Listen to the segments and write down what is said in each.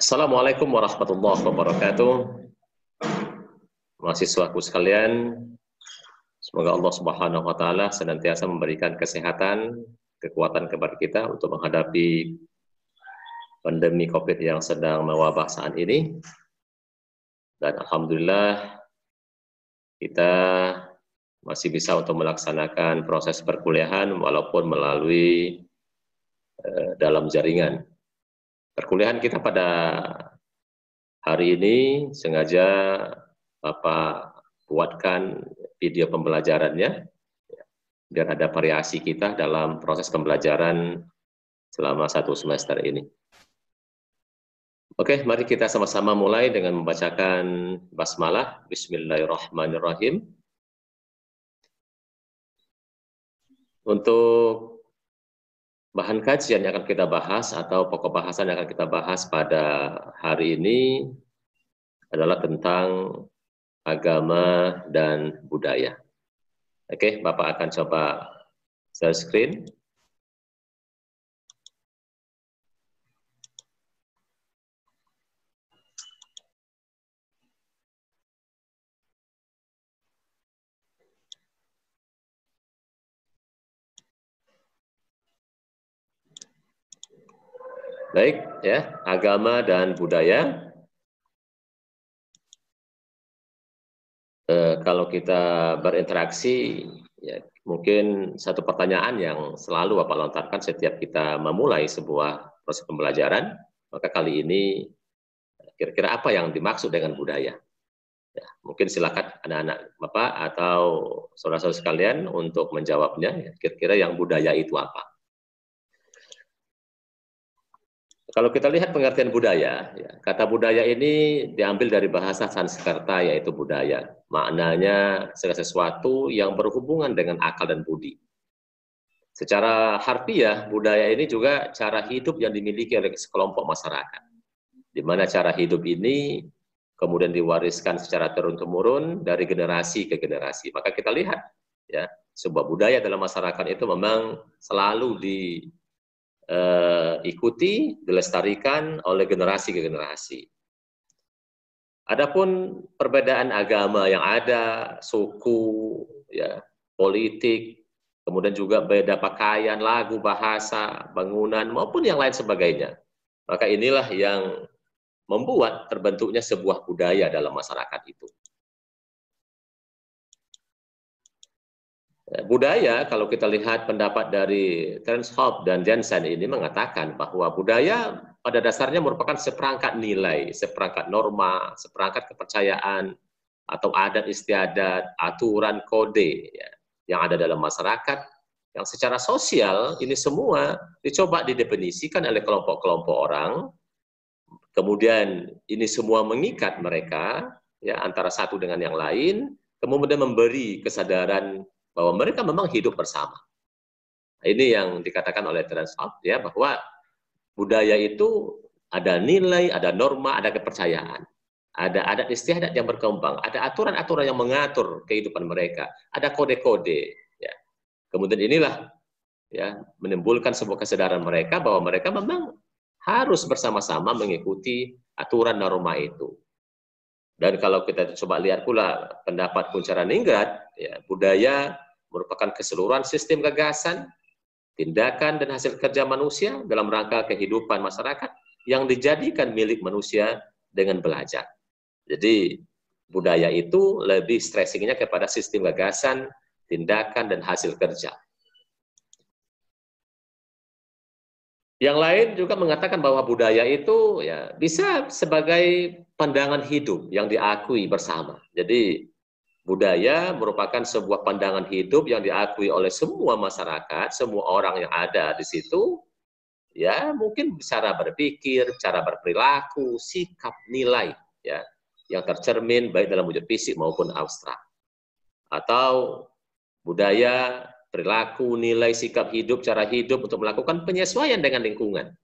Assalamualaikum warahmatullahi wabarakatuh. Mahasiswaku sekalian, semoga Allah Subhanahu wa taala senantiasa memberikan kesehatan, kekuatan kepada kita untuk menghadapi pandemi Covid yang sedang mewabah saat ini. Dan alhamdulillah kita masih bisa untuk melaksanakan proses perkuliahan walaupun melalui dalam jaringan. Perkuliahan kita pada hari ini sengaja Bapak buatkan video pembelajarannya biar ada variasi kita dalam proses pembelajaran selama 1 semester ini. Oke, mari kita sama-sama mulai dengan membacakan basmalah. Bismillahirrahmanirrahim. Untuk bahan kajian yang akan kita bahas atau pokok bahasan yang akan kita bahas pada hari ini adalah tentang agama dan budaya. Oke, Bapak akan coba share screen. Baik, ya, agama dan budaya. Kalau kita berinteraksi, ya, mungkin satu pertanyaan yang selalu Bapak lontarkan setiap kita memulai sebuah proses pembelajaran, maka kali ini kira-kira apa yang dimaksud dengan budaya? Ya, mungkin silakan anak-anak Bapak atau saudara-saudara sekalian untuk menjawabnya, kira-kira yang budaya itu apa? Kalau kita lihat pengertian budaya, ya, kata budaya ini diambil dari bahasa Sanskerta yaitu budaya. Maknanya segala sesuatu yang berhubungan dengan akal dan budi. Secara harfiah, budaya ini juga cara hidup yang dimiliki oleh sekelompok masyarakat. Di mana cara hidup ini kemudian diwariskan secara turun-temurun dari generasi ke generasi. Maka kita lihat, ya, sebuah budaya dalam masyarakat itu memang selalu diikuti, dilestarikan oleh generasi ke generasi. Adapun perbedaan agama yang ada, suku, ya, politik, kemudian juga beda pakaian, lagu, bahasa, bangunan, maupun yang lain sebagainya. Maka inilah yang membuat terbentuknya sebuah budaya dalam masyarakat itu. Budaya, kalau kita lihat pendapat dari Terence Hobbes dan Jensen ini mengatakan bahwa budaya pada dasarnya merupakan seperangkat nilai, seperangkat norma, seperangkat kepercayaan, atau adat istiadat, aturan, kode, ya, yang ada dalam masyarakat, yang secara sosial ini semua dicoba didefinisikan oleh kelompok-kelompok orang, kemudian ini semua mengikat mereka, ya, antara satu dengan yang lain, kemudian memberi kesadaran bahwa mereka memang hidup bersama. Ini yang dikatakan oleh Terence Hobbes, ya, bahwa budaya itu ada nilai, ada norma, ada kepercayaan. Ada adat istiadat yang berkembang, ada aturan-aturan yang mengatur kehidupan mereka, ada kode-kode. Ya. Kemudian inilah, ya, menimbulkan sebuah kesadaran mereka bahwa mereka memang harus bersama-sama mengikuti aturan norma itu. Dan kalau kita coba lihat pula pendapat Kunchara-Ningrat, ya, budaya merupakan keseluruhan sistem gagasan, tindakan, dan hasil kerja manusia dalam rangka kehidupan masyarakat yang dijadikan milik manusia dengan belajar. Jadi, budaya itu lebih stressingnya kepada sistem gagasan, tindakan, dan hasil kerja. Yang lain juga mengatakan bahwa budaya itu, ya, bisa sebagai pandangan hidup yang diakui bersama. Jadi, budaya merupakan sebuah pandangan hidup yang diakui oleh semua masyarakat, semua orang yang ada di situ, ya, mungkin cara berpikir, cara berperilaku, sikap, nilai, ya, yang tercermin baik dalam wujud fisik maupun abstrak. Atau budaya, perilaku, nilai, sikap hidup, cara hidup untuk melakukan penyesuaian dengan lingkungan.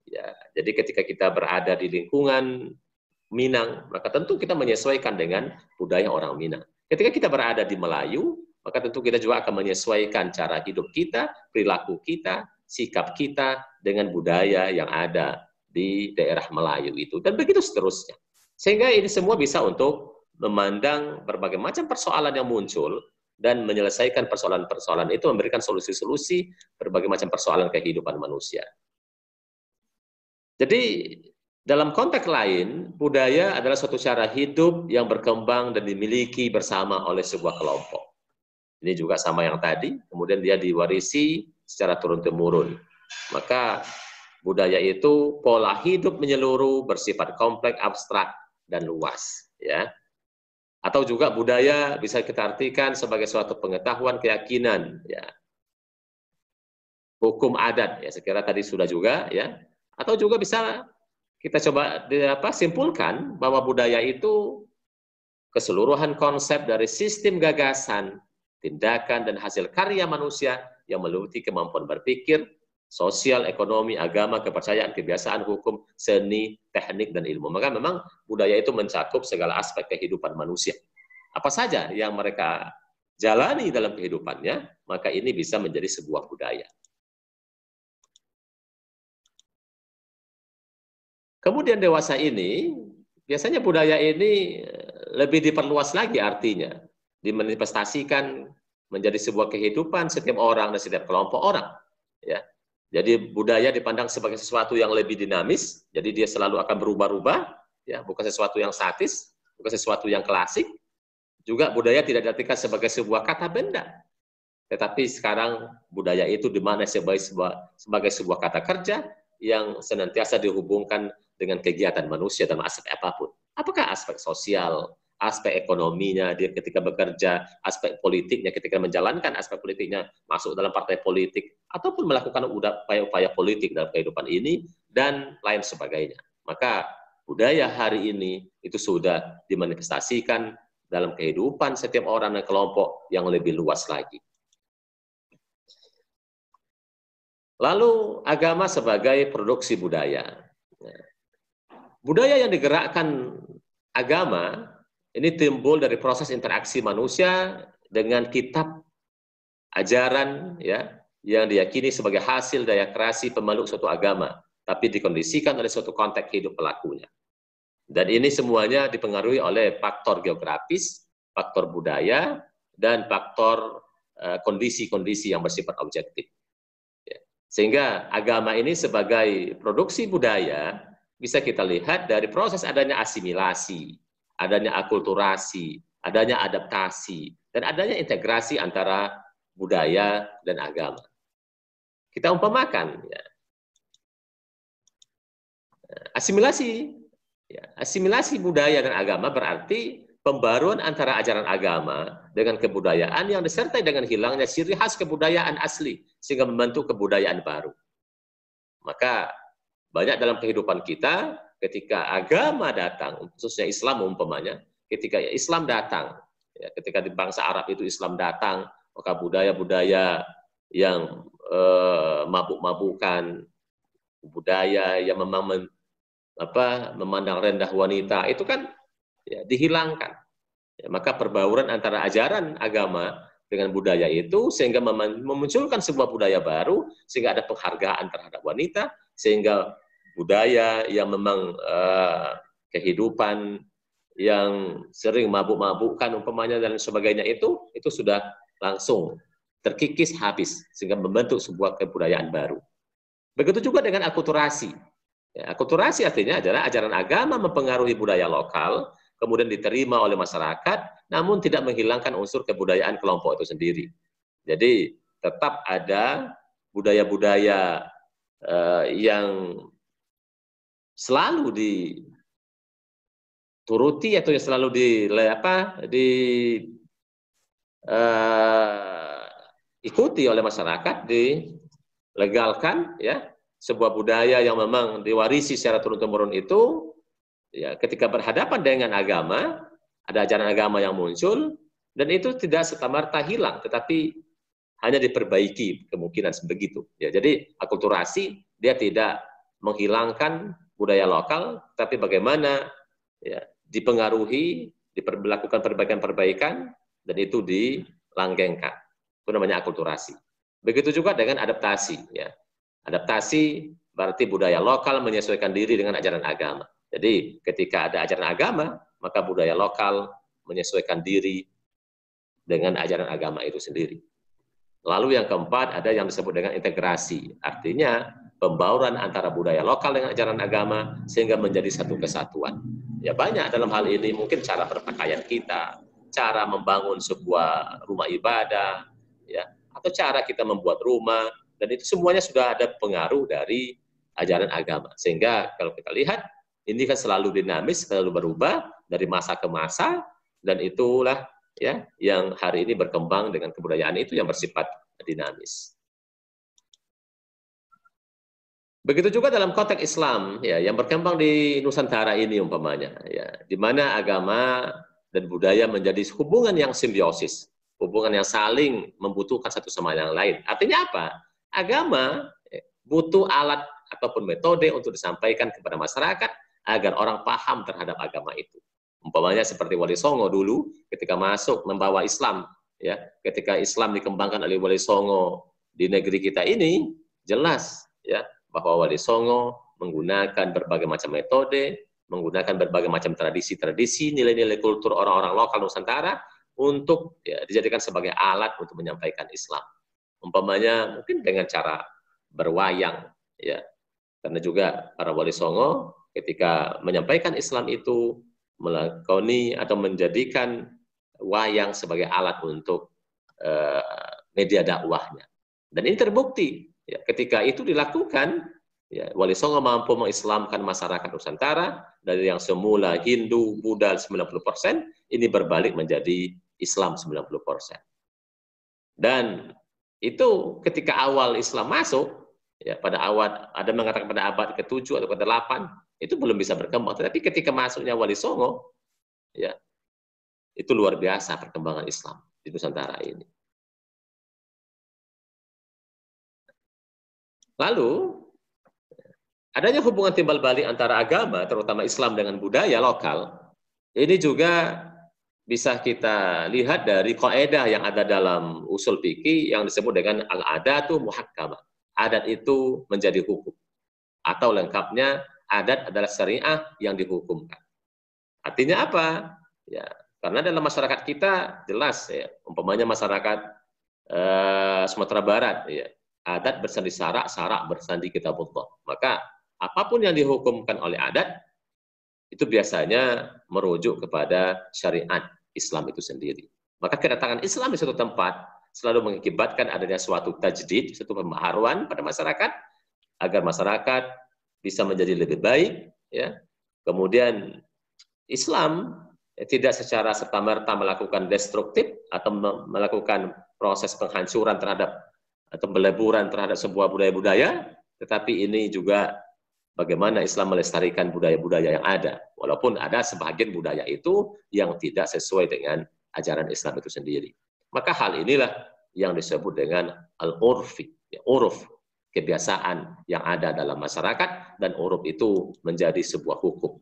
Ya, jadi ketika kita berada di lingkungan Minang, maka tentu kita menyesuaikan dengan budaya orang Minang. Ketika kita berada di Melayu, maka tentu kita juga akan menyesuaikan cara hidup kita, perilaku kita, sikap kita dengan budaya yang ada di daerah Melayu itu, dan begitu seterusnya. Sehingga ini semua bisa untuk memandang berbagai macam persoalan yang muncul dan menyelesaikan persoalan-persoalan itu, memberikan solusi-solusi berbagai macam persoalan kehidupan manusia. Jadi dalam konteks lain, budaya adalah suatu cara hidup yang berkembang dan dimiliki bersama oleh sebuah kelompok. Ini juga sama yang tadi, kemudian dia diwarisi secara turun-temurun. Maka budaya itu pola hidup menyeluruh, bersifat kompleks, abstrak, dan luas. Ya. Atau juga budaya bisa kita artikan sebagai suatu pengetahuan, keyakinan, ya. Hukum adat, ya saya kira tadi sudah juga, ya. Atau juga bisa kita coba simpulkan bahwa budaya itu keseluruhan konsep dari sistem gagasan, tindakan, dan hasil karya manusia yang meliputi kemampuan berpikir, sosial, ekonomi, agama, kepercayaan, kebiasaan, hukum, seni, teknik, dan ilmu. Maka memang budaya itu mencakup segala aspek kehidupan manusia. Apa saja yang mereka jalani dalam kehidupannya, maka ini bisa menjadi sebuah budaya. Kemudian dewasa ini, biasanya budaya ini lebih diperluas lagi artinya, dimanifestasikan menjadi sebuah kehidupan setiap orang dan setiap kelompok orang. Ya. Jadi budaya dipandang sebagai sesuatu yang lebih dinamis, jadi dia selalu akan berubah-ubah, ya, bukan sesuatu yang statis, bukan sesuatu yang klasik. Juga budaya tidak diartikan sebagai sebuah kata benda, tetapi sekarang budaya itu dimana sebagai sebuah kata kerja yang senantiasa dihubungkan dengan kegiatan manusia dalam aspek apapun. Apakah aspek sosial, aspek ekonominya dia ketika bekerja, aspek politiknya ketika menjalankan aspek politiknya, masuk dalam partai politik, ataupun melakukan upaya-upaya politik dalam kehidupan ini, dan lain sebagainya. Maka budaya hari ini itu sudah dimanifestasikan dalam kehidupan setiap orang dan kelompok yang lebih luas lagi. Lalu agama sebagai produksi budaya. Budaya yang digerakkan agama ini timbul dari proses interaksi manusia dengan kitab ajaran, ya, yang diyakini sebagai hasil daya kreasi pemeluk suatu agama, tapi dikondisikan oleh suatu konteks hidup pelakunya. Dan ini semuanya dipengaruhi oleh faktor geografis, faktor budaya, dan faktor kondisi-kondisi yang bersifat objektif. Sehingga agama ini sebagai produksi budaya bisa kita lihat dari proses adanya asimilasi, adanya akulturasi, adanya adaptasi, dan adanya integrasi antara budaya dan agama. Kita umpamakan, ya, asimilasi budaya dan agama berarti pembaruan antara ajaran agama dengan kebudayaan yang disertai dengan hilangnya ciri khas kebudayaan asli, sehingga membentuk kebudayaan baru. Maka banyak dalam kehidupan kita, ketika agama datang, khususnya Islam umpamanya, ketika Islam datang, ya, ketika di bangsa Arab itu Islam datang, maka budaya-budaya yang mabuk-mabukan, budaya yang memang memandang rendah wanita, itu kan ya, dihilangkan. Ya, maka perbauran antara ajaran agama dengan budaya itu sehingga memunculkan sebuah budaya baru, sehingga ada penghargaan terhadap wanita, sehingga budaya yang memang kehidupan yang sering mabuk-mabukkan umpamanya dan sebagainya itu sudah langsung terkikis habis, sehingga membentuk sebuah kebudayaan baru. Begitu juga dengan akulturasi. Ya, akulturasi artinya adalah ajaran agama mempengaruhi budaya lokal, kemudian diterima oleh masyarakat, namun tidak menghilangkan unsur kebudayaan kelompok itu sendiri. Jadi tetap ada budaya-budaya yang selalu dituruti atau yang selalu diikuti oleh masyarakat, dilegalkan, ya, sebuah budaya yang memang diwarisi secara turun-temurun itu, ya, ketika berhadapan dengan agama, ada ajaran agama yang muncul, dan itu tidak serta-merta hilang, tetapi hanya diperbaiki kemungkinan sebegitu. Ya, jadi akulturasi dia tidak menghilangkan budaya lokal, tapi bagaimana ya, dipengaruhi, dilakukan perbaikan-perbaikan, dan itu dilanggengkan. Itu namanya akulturasi. Begitu juga dengan adaptasi. Ya. Adaptasi berarti budaya lokal menyesuaikan diri dengan ajaran agama. Jadi ketika ada ajaran agama, maka budaya lokal menyesuaikan diri dengan ajaran agama itu sendiri. Lalu yang keempat ada yang disebut dengan integrasi. Artinya pembauran antara budaya lokal dengan ajaran agama sehingga menjadi satu kesatuan. Ya banyak dalam hal ini mungkin cara berpakaian kita, cara membangun sebuah rumah ibadah, ya, atau cara kita membuat rumah, dan itu semuanya sudah ada pengaruh dari ajaran agama. Sehingga kalau kita lihat ini kan selalu dinamis, selalu berubah dari masa ke masa, dan itulah ya yang hari ini berkembang dengan kebudayaan itu yang bersifat dinamis. Begitu juga dalam konteks Islam ya yang berkembang di Nusantara ini umpamanya ya, di mana agama dan budaya menjadi hubungan yang simbiosis, hubungan yang saling membutuhkan satu sama yang lain. Artinya apa? Agama butuh alat ataupun metode untuk disampaikan kepada masyarakat agar orang paham terhadap agama itu. Umpamanya seperti Wali Songo dulu ketika masuk membawa Islam, ya, ketika Islam dikembangkan oleh Wali Songo di negeri kita ini, jelas ya bahwa Wali Songo menggunakan berbagai macam metode, menggunakan berbagai macam tradisi-tradisi, nilai-nilai kultur orang-orang lokal Nusantara untuk ya, dijadikan sebagai alat untuk menyampaikan Islam. Umpamanya mungkin dengan cara berwayang, ya, karena juga para Wali Songo ketika menyampaikan Islam itu melakoni atau menjadikan wayang sebagai alat untuk media dakwahnya. Dan ini terbukti ya, ketika itu dilakukan, ya, Wali Songo mampu mengislamkan masyarakat Nusantara dari yang semula Hindu, Buddha 90%, ini berbalik menjadi Islam 90%. Dan itu ketika awal Islam masuk, ya, pada awal ada mengatakan pada abad ke-7 atau ke-8, itu belum bisa berkembang. Tetapi ketika masuknya Wali Songo, ya, itu luar biasa perkembangan Islam di Nusantara ini. Lalu, adanya hubungan timbal balik antara agama, terutama Islam dengan budaya lokal, ini juga bisa kita lihat dari kaidah yang ada dalam usul fikih yang disebut dengan al-adatu muhakkamah. Adat itu menjadi hukum. Atau lengkapnya, adat adalah syariah yang dihukumkan. Artinya apa? Ya, karena dalam masyarakat kita jelas ya, umpamanya masyarakat Sumatera Barat ya, adat bersandi syarak, syarak bersandi kitabullah. Maka apapun yang dihukumkan oleh adat itu biasanya merujuk kepada syariat Islam itu sendiri. Maka kedatangan Islam di suatu tempat selalu mengakibatkan adanya suatu tajdid, suatu pembaharuan pada masyarakat agar masyarakat bisa menjadi lebih baik, ya. Kemudian Islam tidak secara serta-merta melakukan destruktif atau melakukan proses penghancuran terhadap atau peleburan terhadap sebuah budaya-budaya, tetapi ini juga bagaimana Islam melestarikan budaya-budaya yang ada, walaupun ada sebagian budaya itu yang tidak sesuai dengan ajaran Islam itu sendiri. Maka hal inilah yang disebut dengan al-urfi, ya, uruf, kebiasaan yang ada dalam masyarakat, dan uruf itu menjadi sebuah hukum.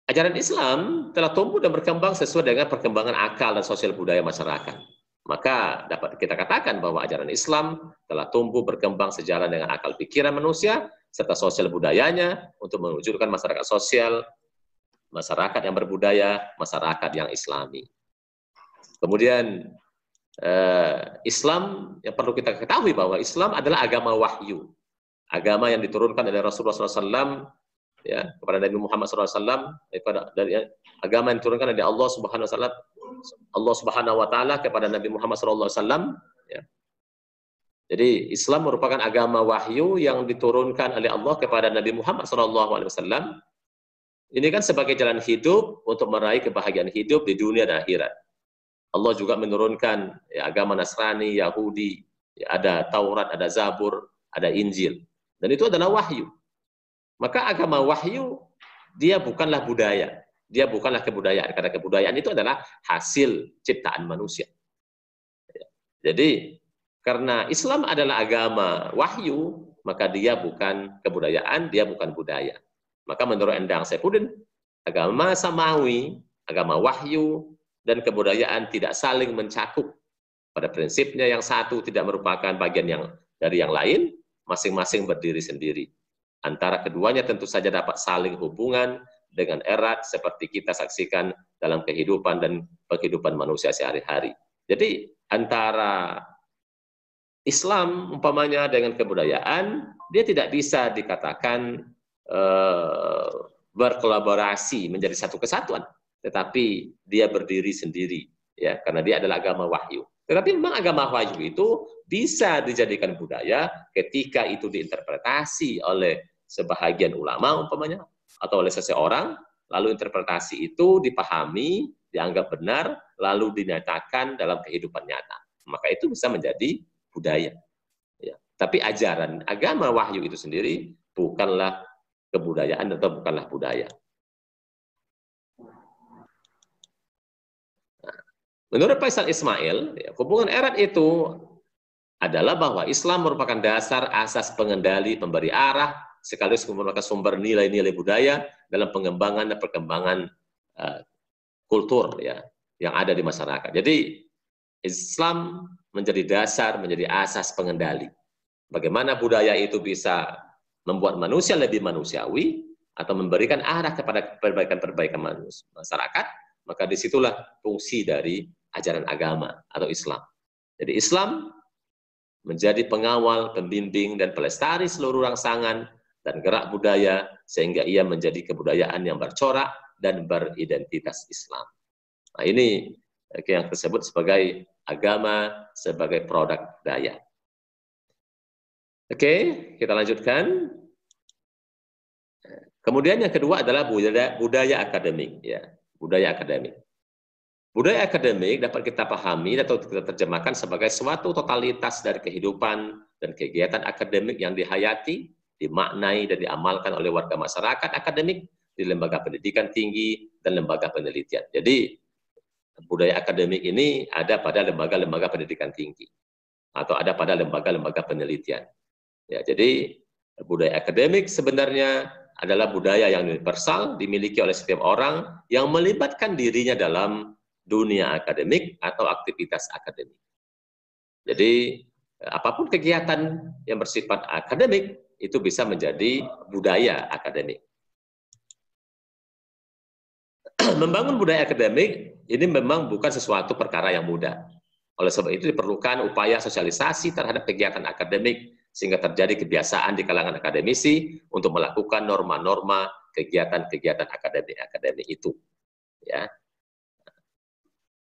Ajaran Islam telah tumbuh dan berkembang sesuai dengan perkembangan akal dan sosial budaya masyarakat. Maka dapat kita katakan bahwa ajaran Islam telah tumbuh berkembang sejalan dengan akal pikiran manusia serta sosial budayanya untuk mewujudkan masyarakat sosial, masyarakat yang berbudaya, masyarakat yang Islami. Kemudian Islam yang perlu kita ketahui bahwa Islam adalah agama wahyu, agama yang diturunkan oleh Rasulullah SAW ya, kepada Nabi Muhammad SAW, dari agama yang diturunkan oleh Allah Subhanahu wa Ta'ala kepada Nabi Muhammad SAW. Ya. Jadi Islam merupakan agama wahyu yang diturunkan oleh Allah kepada Nabi Muhammad SAW. Ini kan sebagai jalan hidup untuk meraih kebahagiaan hidup di dunia dan akhirat. Allah juga menurunkan ya, agama Nasrani, Yahudi, ya, ada Taurat, ada Zabur, ada Injil. Dan itu adalah wahyu. Maka agama wahyu, dia bukanlah budaya. Dia bukanlah kebudayaan. Karena kebudayaan itu adalah hasil ciptaan manusia. Jadi, karena Islam adalah agama wahyu, maka dia bukan kebudayaan, dia bukan budaya. Maka menurut Endang Saifuddin, agama samawi, agama wahyu, dan kebudayaan tidak saling mencakup. Pada prinsipnya yang satu tidak merupakan bagian dari yang lain, masing-masing berdiri sendiri. Antara keduanya tentu saja dapat saling hubungan dengan erat seperti kita saksikan dalam kehidupan dan kehidupan manusia sehari-hari. Jadi antara Islam umpamanya dengan kebudayaan, dia tidak bisa dikatakan berkolaborasi menjadi satu kesatuan, tetapi dia berdiri sendiri, ya, karena dia adalah agama wahyu. Tetapi memang agama wahyu itu bisa dijadikan budaya ketika itu diinterpretasi oleh sebahagian ulama umpamanya, atau oleh seseorang, lalu interpretasi itu dipahami, dianggap benar, lalu dinyatakan dalam kehidupan nyata. Maka itu bisa menjadi budaya. Ya. Tapi ajaran agama wahyu itu sendiri bukanlah kebudayaan atau bukanlah budaya. Nah, menurut Faisal Ismail, ya, hubungan erat itu adalah bahwa Islam merupakan dasar asas pengendali, pemberi arah, sekaligus merupakan sumber nilai-nilai budaya dalam pengembangan dan perkembangan kultur, ya, yang ada di masyarakat. Jadi Islam menjadi dasar, menjadi asas pengendali. Bagaimana budaya itu bisa membuat manusia lebih manusiawi atau memberikan arah kepada perbaikan-perbaikan masyarakat, maka disitulah fungsi dari ajaran agama atau Islam. Jadi Islam menjadi pengawal, pembimbing, dan pelestari seluruh rangsangan dan gerak budaya sehingga ia menjadi kebudayaan yang bercorak dan beridentitas Islam. Nah, ini yang disebut sebagai agama sebagai produk budaya. Oke, kita lanjutkan. Kemudian yang kedua adalah budaya akademik, ya, budaya akademik. Budaya akademik dapat kita pahami atau kita terjemahkan sebagai suatu totalitas dari kehidupan dan kegiatan akademik yang dihayati, dimaknai dan diamalkan oleh warga masyarakat akademik di lembaga pendidikan tinggi dan lembaga penelitian. Jadi budaya akademik ini ada pada lembaga-lembaga pendidikan tinggi atau ada pada lembaga-lembaga penelitian. Ya, jadi budaya akademik sebenarnya adalah budaya yang universal dimiliki oleh setiap orang yang melibatkan dirinya dalam dunia akademik atau aktivitas akademik. Jadi apapun kegiatan yang bersifat akademik itu bisa menjadi budaya akademik. Membangun budaya akademik ini memang bukan sesuatu perkara yang mudah. Oleh sebab itu diperlukan upaya sosialisasi terhadap kegiatan akademik sehingga terjadi kebiasaan di kalangan akademisi untuk melakukan norma-norma kegiatan-kegiatan akademik itu. Ya.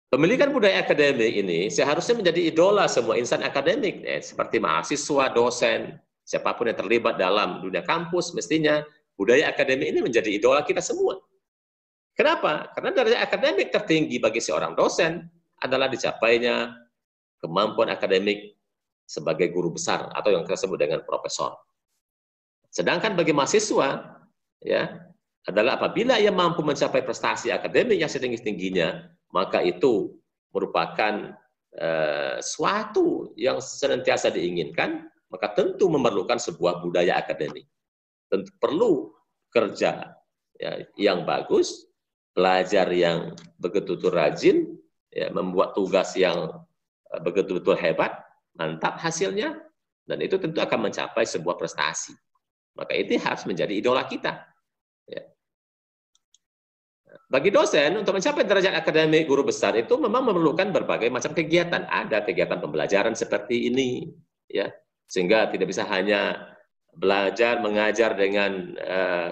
Pemilikan budaya akademik ini seharusnya menjadi idola semua insan akademik, seperti mahasiswa, dosen, siapapun yang terlibat dalam dunia kampus, mestinya budaya akademik ini menjadi idola kita semua. Kenapa? Karena derajat akademik tertinggi bagi seorang dosen adalah dicapainya kemampuan akademik sebagai guru besar atau yang kita sebut dengan profesor. Sedangkan bagi mahasiswa, ya, adalah apabila ia mampu mencapai prestasi akademik yang setinggi-tingginya, maka itu merupakan suatu yang senantiasa diinginkan, maka tentu memerlukan sebuah budaya akademik. Tentu perlu kerja, ya, yang bagus, belajar yang betul-betul rajin, ya, membuat tugas yang betul-betul hebat, mantap hasilnya, dan itu tentu akan mencapai sebuah prestasi. Maka itu harus menjadi idola kita. Ya. Bagi dosen, untuk mencapai derajat akademik guru besar itu memang memerlukan berbagai macam kegiatan. Ada kegiatan pembelajaran seperti ini, ya, sehingga tidak bisa hanya belajar, mengajar dengan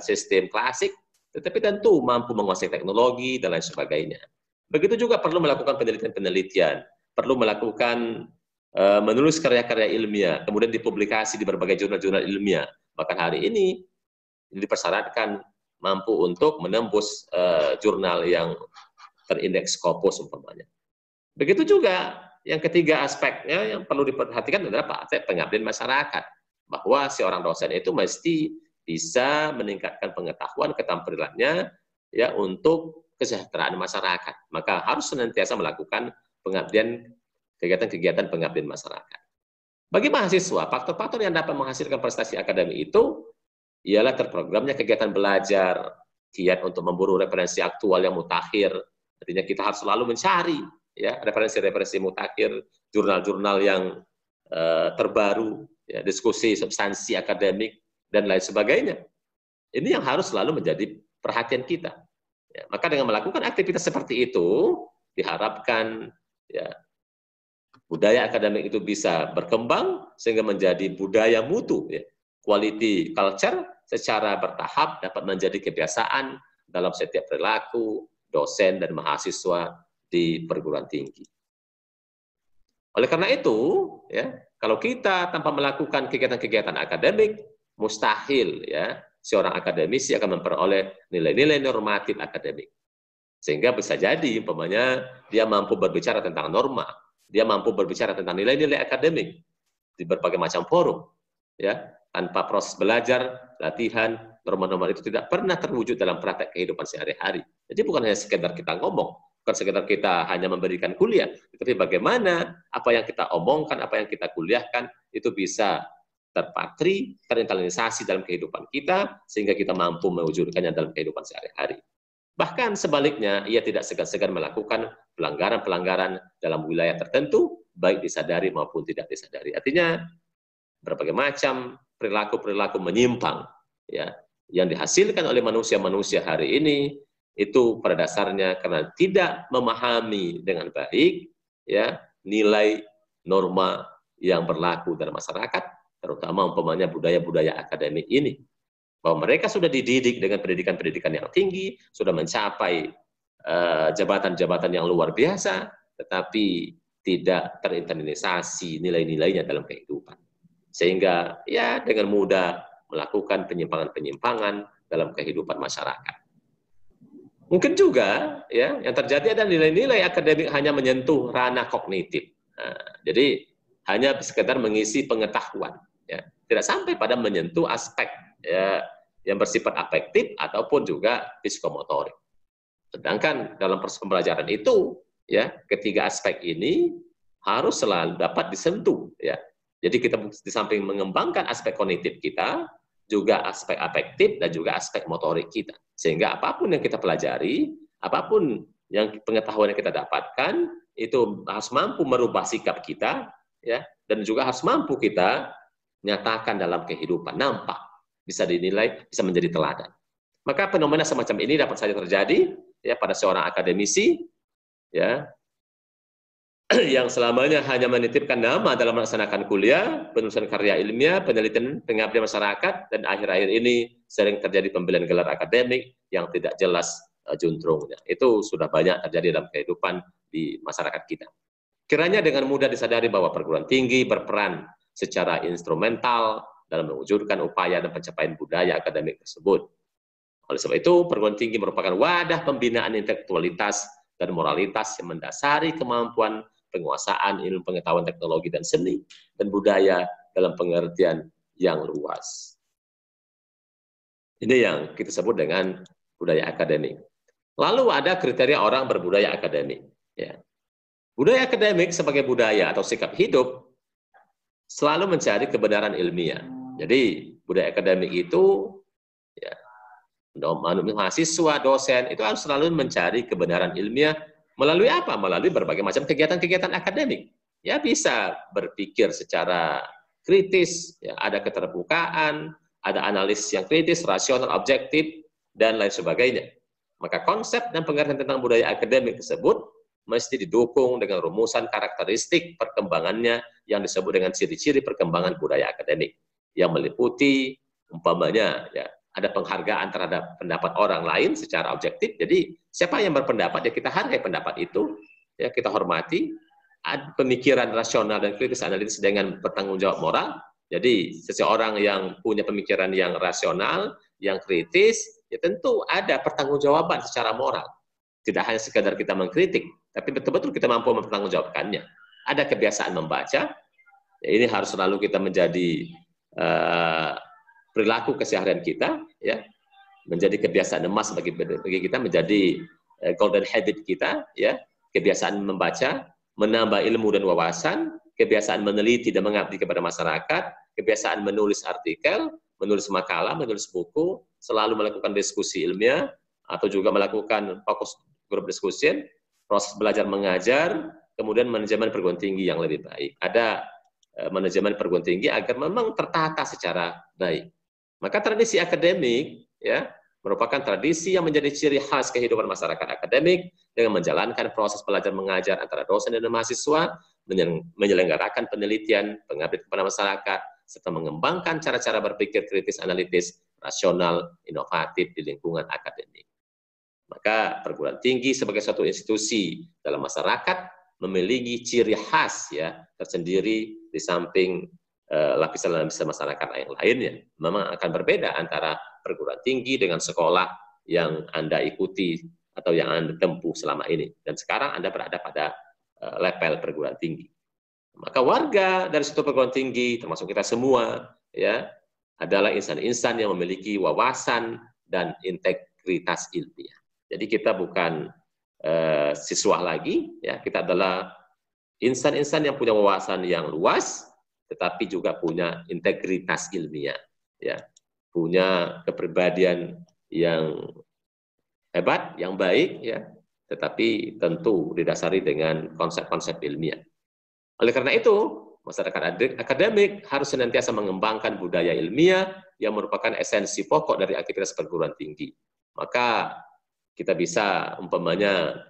sistem klasik, tetapi tentu mampu menguasai teknologi dan lain sebagainya. Begitu juga perlu melakukan penelitian-penelitian, perlu melakukan menulis karya-karya ilmiah, kemudian dipublikasi di berbagai jurnal-jurnal ilmiah. Bahkan hari ini dipersyaratkan mampu untuk menembus jurnal yang terindeks Scopus umpamanya. Begitu juga yang ketiga aspeknya yang perlu diperhatikan adalah aspek pengabdian masyarakat, bahwa seorang dosen itu mesti bisa meningkatkan pengetahuan keterampilannya, ya, untuk kesejahteraan masyarakat. Maka harus senantiasa melakukan pengabdian, kegiatan-kegiatan pengabdian masyarakat. Bagi mahasiswa, faktor-faktor yang dapat menghasilkan prestasi akademik itu ialah terprogramnya kegiatan belajar, giat untuk memburu referensi aktual yang mutakhir. Artinya kita harus selalu mencari, ya, referensi-referensi mutakhir, jurnal-jurnal yang terbaru, ya, diskusi substansi akademik, dan lain sebagainya. Ini yang harus selalu menjadi perhatian kita. Ya, maka dengan melakukan aktivitas seperti itu, diharapkan ya, budaya akademik itu bisa berkembang sehingga menjadi budaya mutu, ya. Quality culture secara bertahap dapat menjadi kebiasaan dalam setiap perilaku dosen dan mahasiswa di perguruan tinggi. Oleh karena itu, ya, kalau kita tanpa melakukan kegiatan-kegiatan akademik, mustahil ya seorang akademisi akan memperoleh nilai-nilai normatif akademik. Sehingga bisa jadi umpamanya dia mampu berbicara tentang norma, dia mampu berbicara tentang nilai-nilai akademik di berbagai macam forum, ya, tanpa proses belajar, latihan, norma-norma itu tidak pernah terwujud dalam praktek kehidupan sehari-hari. Jadi bukan hanya sekedar kita ngomong, bukan sekedar kita hanya memberikan kuliah, tapi bagaimana apa yang kita omongkan, apa yang kita kuliahkan itu bisa terpatri, terinternalisasi dalam kehidupan kita, sehingga kita mampu mewujudkannya dalam kehidupan sehari-hari. Bahkan sebaliknya, ia tidak segan-segan melakukan pelanggaran-pelanggaran dalam wilayah tertentu, baik disadari maupun tidak disadari. Artinya, berbagai macam perilaku-perilaku menyimpang ya yang dihasilkan oleh manusia-manusia hari ini itu pada dasarnya karena tidak memahami dengan baik ya nilai norma yang berlaku dalam masyarakat, terutama umpamanya budaya-budaya akademik ini. Bahwa mereka sudah dididik dengan pendidikan-pendidikan yang tinggi, sudah mencapai jabatan-jabatan yang luar biasa, tetapi tidak terinternalisasi nilai-nilainya dalam kehidupan. Sehingga ya dengan mudah melakukan penyimpangan-penyimpangan dalam kehidupan masyarakat. Mungkin juga ya yang terjadi adalah nilai-nilai akademik hanya menyentuh ranah kognitif. Nah, jadi hanya sekedar mengisi pengetahuan, ya. Tidak sampai pada menyentuh aspek ya yang bersifat afektif ataupun juga psikomotorik. Sedangkan dalam proses pembelajaran itu, ya ketiga aspek ini harus selalu dapat disentuh, ya. Jadi kita di samping mengembangkan aspek kognitif kita, juga aspek afektif dan juga aspek motorik kita. Sehingga apapun yang kita pelajari, apapun yang pengetahuan yang kita dapatkan, itu harus mampu merubah sikap kita, ya, dan juga harus mampu kita nyatakan dalam kehidupan, nampak, bisa dinilai, bisa menjadi teladan. Maka fenomena semacam ini dapat saja terjadi ya pada seorang akademisi ya yang selamanya hanya menitipkan nama dalam melaksanakan kuliah, penulisan karya ilmiah, penelitian, pengabdian masyarakat, dan akhir-akhir ini sering terjadi pembelian gelar akademik yang tidak jelas juntrungnya. Itu sudah banyak terjadi dalam kehidupan di masyarakat kita. Kiranya dengan mudah disadari bahwa perguruan tinggi berperan secara instrumental dalam mewujudkan upaya dan pencapaian budaya akademik tersebut. Oleh sebab itu, perguruan tinggi merupakan wadah pembinaan intelektualitas dan moralitas yang mendasari kemampuan penguasaan ilmu pengetahuan teknologi dan seni dan budaya dalam pengertian yang luas. Ini yang kita sebut dengan budaya akademik. Lalu ada kriteria orang berbudaya akademik. Ya. Budaya akademik sebagai budaya atau sikap hidup selalu mencari kebenaran ilmiah. Jadi budaya akademik itu ya, mahasiswa, dosen itu harus selalu mencari kebenaran ilmiah melalui apa? Melalui berbagai macam kegiatan-kegiatan akademik. Ya bisa berpikir secara kritis, ya, ada keterbukaan, ada analisis yang kritis, rasional, objektif, dan lain sebagainya. Maka konsep dan pengertian tentang budaya akademik tersebut mesti didukung dengan rumusan karakteristik perkembangannya yang disebut dengan ciri-ciri perkembangan budaya akademik yang meliputi umpamanya ya ada penghargaan terhadap pendapat orang lain secara objektif. Jadi siapa yang berpendapat ya kita hargai pendapat itu, ya kita hormati. Ada pemikiran rasional dan kritis analitis dengan bertanggung jawab moral. Jadi seseorang yang punya pemikiran yang rasional, yang kritis, ya tentu ada pertanggungjawaban secara moral. Tidak hanya sekadar kita mengkritik, tapi betul-betul kita mampu mempertanggungjawabkannya. Ada kebiasaan membaca, ya ini harus selalu kita menjadi perilaku keseharian kita, ya menjadi kebiasaan emas bagi kita, menjadi golden habit kita, ya kebiasaan membaca, menambah ilmu dan wawasan, kebiasaan meneliti dan mengabdi kepada masyarakat, kebiasaan menulis artikel, menulis makalah, menulis buku, selalu melakukan diskusi ilmiah atau juga melakukan fokus group discussion, proses belajar mengajar, kemudian manajemen perguruan tinggi yang lebih baik. Ada manajemen perguruan tinggi agar memang tertata secara baik. Maka tradisi akademik ya merupakan tradisi yang menjadi ciri khas kehidupan masyarakat akademik dengan menjalankan proses belajar mengajar antara dosen dan mahasiswa, menyelenggarakan penelitian, pengabdian kepada masyarakat, serta mengembangkan cara-cara berpikir kritis, analitis, rasional, inovatif di lingkungan akademik. Maka perguruan tinggi sebagai suatu institusi dalam masyarakat memiliki ciri khas ya tersendiri di samping lapisan-lapisan masyarakat yang lainnya. Memang akan berbeda antara perguruan tinggi dengan sekolah yang Anda ikuti atau yang Anda tempuh selama ini. Dan sekarang Anda berada pada level perguruan tinggi. Maka warga dari suatu perguruan tinggi, termasuk kita semua, ya, adalah insan-insan yang memiliki wawasan dan integritas ilmiah. Jadi kita bukan siswa lagi, ya, kita adalah insan-insan yang punya wawasan yang luas, tetapi juga punya integritas ilmiah, ya, punya kepribadian yang hebat, yang baik, ya, tetapi tentu didasari dengan konsep-konsep ilmiah. Oleh karena itu, masyarakat akademik harus senantiasa mengembangkan budaya ilmiah yang merupakan esensi pokok dari aktivitas perguruan tinggi. Maka kita bisa umpamanya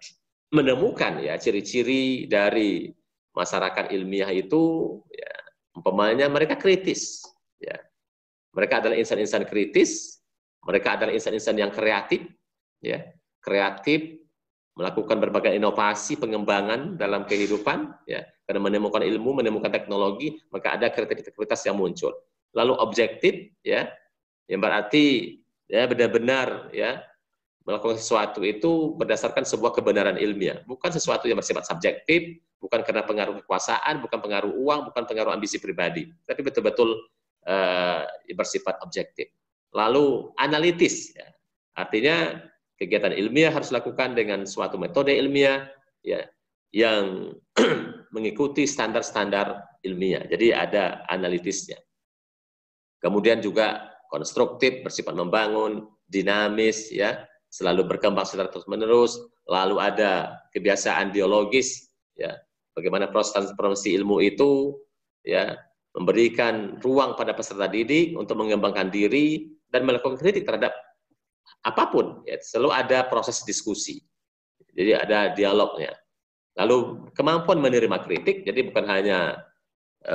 menemukan ya ciri-ciri dari masyarakat ilmiah itu, ya, umpamanya mereka kritis, ya. Mereka adalah insan-insan kritis, mereka adalah insan-insan yang kreatif, ya, kreatif, melakukan berbagai inovasi, pengembangan dalam kehidupan, ya, karena menemukan ilmu, menemukan teknologi, maka ada kreativitas yang muncul. Lalu objektif, ya, yang berarti ya benar-benar ya melakukan sesuatu itu berdasarkan sebuah kebenaran ilmiah, bukan sesuatu yang bersifat subjektif, bukan karena pengaruh kekuasaan, bukan pengaruh uang, bukan pengaruh ambisi pribadi, tapi betul-betul bersifat objektif. Lalu analitis, ya, artinya kegiatan ilmiah harus dilakukan dengan suatu metode ilmiah, ya, yang mengikuti standar-standar ilmiah. Jadi ada analitisnya. Kemudian juga konstruktif, bersifat membangun, dinamis, ya, selalu berkembang secara terus-menerus. Lalu ada kebiasaan dialogis, ya, bagaimana proses ilmu itu, ya, memberikan ruang pada peserta didik untuk mengembangkan diri dan melakukan kritik terhadap apapun, ya, selalu ada proses diskusi. Jadi ada dialognya. Lalu kemampuan menerima kritik, jadi bukan hanya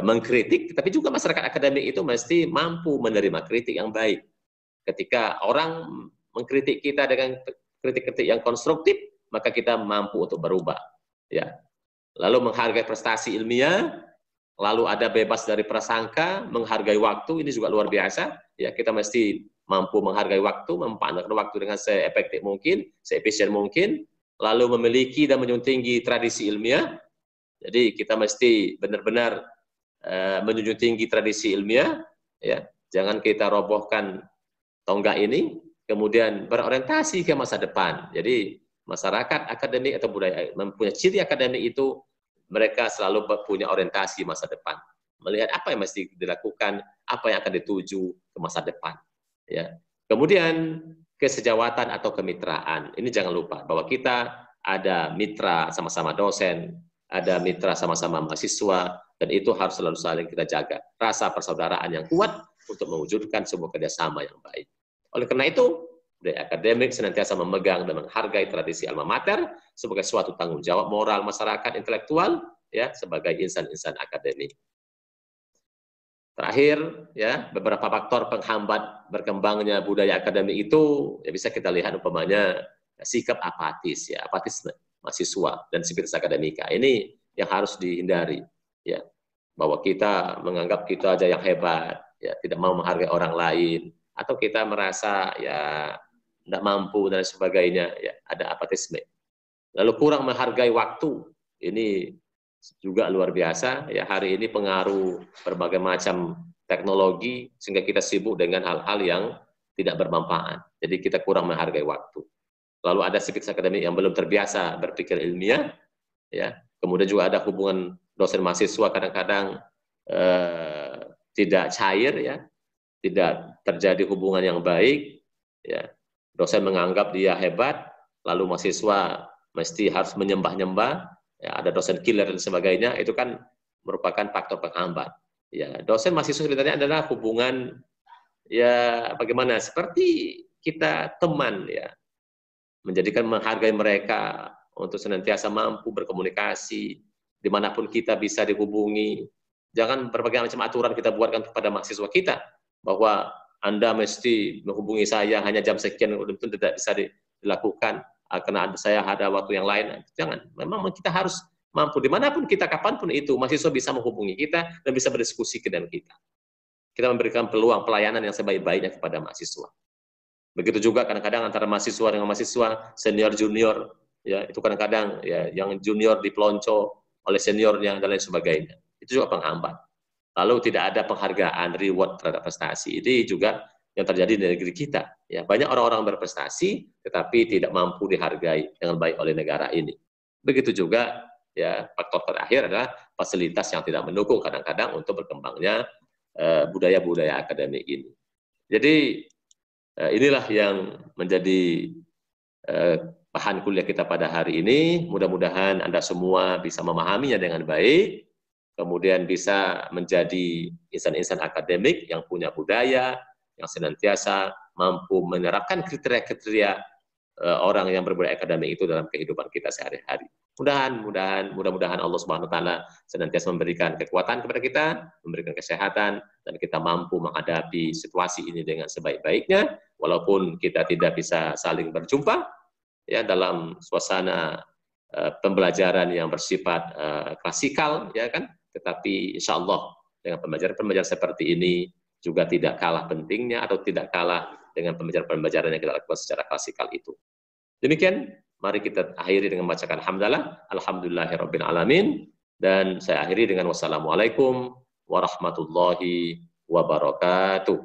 mengkritik, tapi juga masyarakat akademik itu mesti mampu menerima kritik yang baik. Ketika orang mengkritik kita dengan kritik-kritik yang konstruktif, maka kita mampu untuk berubah. Ya. Lalu menghargai prestasi ilmiah, lalu ada bebas dari prasangka, menghargai waktu, ini juga luar biasa. Ya, kita mesti mampu menghargai waktu, memanfaatkan waktu dengan seefektif mungkin, seefisien mungkin, lalu memiliki dan menjunjung tinggi tradisi ilmiah. Jadi kita mesti benar-benar menjunjung tinggi tradisi ilmiah, ya. Jangan kita robohkan tonggak ini, kemudian berorientasi ke masa depan. Jadi masyarakat akademik atau budaya mempunyai ciri akademik itu, mereka selalu punya orientasi masa depan. Melihat apa yang mesti dilakukan, apa yang akan dituju ke masa depan. Ya. Kemudian kesejawatan atau kemitraan. Ini jangan lupa bahwa kita ada mitra sama-sama dosen, ada mitra sama-sama mahasiswa, dan itu harus selalu saling kita jaga. Rasa persaudaraan yang kuat untuk mewujudkan sebuah kerjasama yang baik. Oleh karena itu, budaya akademik senantiasa memegang dan menghargai tradisi alma mater sebagai suatu tanggung jawab moral masyarakat intelektual, ya, sebagai insan-insan akademik. Terakhir, ya, beberapa faktor penghambat berkembangnya budaya akademik itu, ya, bisa kita lihat umpamanya sikap apatis, ya, apatisme mahasiswa dan sivitas akademika. Ini yang harus dihindari, ya, bahwa kita menganggap kita aja yang hebat, ya, tidak mau menghargai orang lain, atau kita merasa ya tidak mampu dan sebagainya, ya, ada apatisme. Lalu kurang menghargai waktu, ini juga luar biasa, ya, hari ini pengaruh berbagai macam teknologi sehingga kita sibuk dengan hal-hal yang tidak bermanfaat. Jadi kita kurang menghargai waktu. Lalu ada sivitas akademik yang belum terbiasa berpikir ilmiah, ya. Kemudian juga ada hubungan dosen mahasiswa kadang-kadang tidak cair, ya, tidak terjadi hubungan yang baik, ya. Dosen menganggap dia hebat, lalu mahasiswa mesti harus menyembah-nyembah, ya, ada dosen killer dan sebagainya, itu kan merupakan faktor penghambat. Ya, dosen mahasiswa sebenarnya adalah hubungan ya bagaimana seperti kita teman ya, menjadikan menghargai mereka untuk senantiasa mampu berkomunikasi dimanapun kita bisa dihubungi. Jangan berbagai macam aturan kita buatkan kepada mahasiswa kita bahwa Anda mesti menghubungi saya hanya jam sekian, itu tidak bisa dilakukan karena saya ada waktu yang lain. Jangan, memang kita harus mampu dimanapun kita, kapanpun itu, mahasiswa bisa menghubungi kita dan bisa berdiskusi dengan kita. Kita memberikan peluang pelayanan yang sebaik-baiknya kepada mahasiswa. Begitu juga kadang-kadang antara mahasiswa dengan mahasiswa, senior junior, ya itu kadang-kadang ya yang junior dipelonco oleh seniornya dan lain sebagainya. Itu juga penghambat. Lalu tidak ada penghargaan, reward terhadap prestasi. Ini juga yang terjadi di negeri kita. Ya, banyak orang-orang berprestasi tetapi tidak mampu dihargai dengan baik oleh negara ini. Begitu juga ya faktor terakhir adalah fasilitas yang tidak mendukung kadang-kadang untuk berkembangnya budaya-budaya akademik ini. Jadi inilah yang menjadi bahan kuliah kita pada hari ini. Mudah-mudahan Anda semua bisa memahaminya dengan baik, kemudian bisa menjadi insan-insan akademik yang punya budaya, yang senantiasa mampu menerapkan kriteria-kriteria orang yang berbudaya akademik itu dalam kehidupan kita sehari-hari. Mudah-mudahan Allah Subhanahu wa taala senantiasa memberikan kekuatan kepada kita, memberikan kesehatan, dan kita mampu menghadapi situasi ini dengan sebaik-baiknya walaupun kita tidak bisa saling berjumpa ya dalam suasana pembelajaran yang bersifat klasikal ya kan, tetapi insya Allah dengan pembelajaran seperti ini juga tidak kalah pentingnya atau tidak kalah dengan pembelajaran yang kita lakukan secara klasikal itu. Demikian, mari kita akhiri dengan membacakan hamdalah, alhamdulillahirabbil alamin, dan saya akhiri dengan wassalamualaikum warahmatullahi wabarakatuh.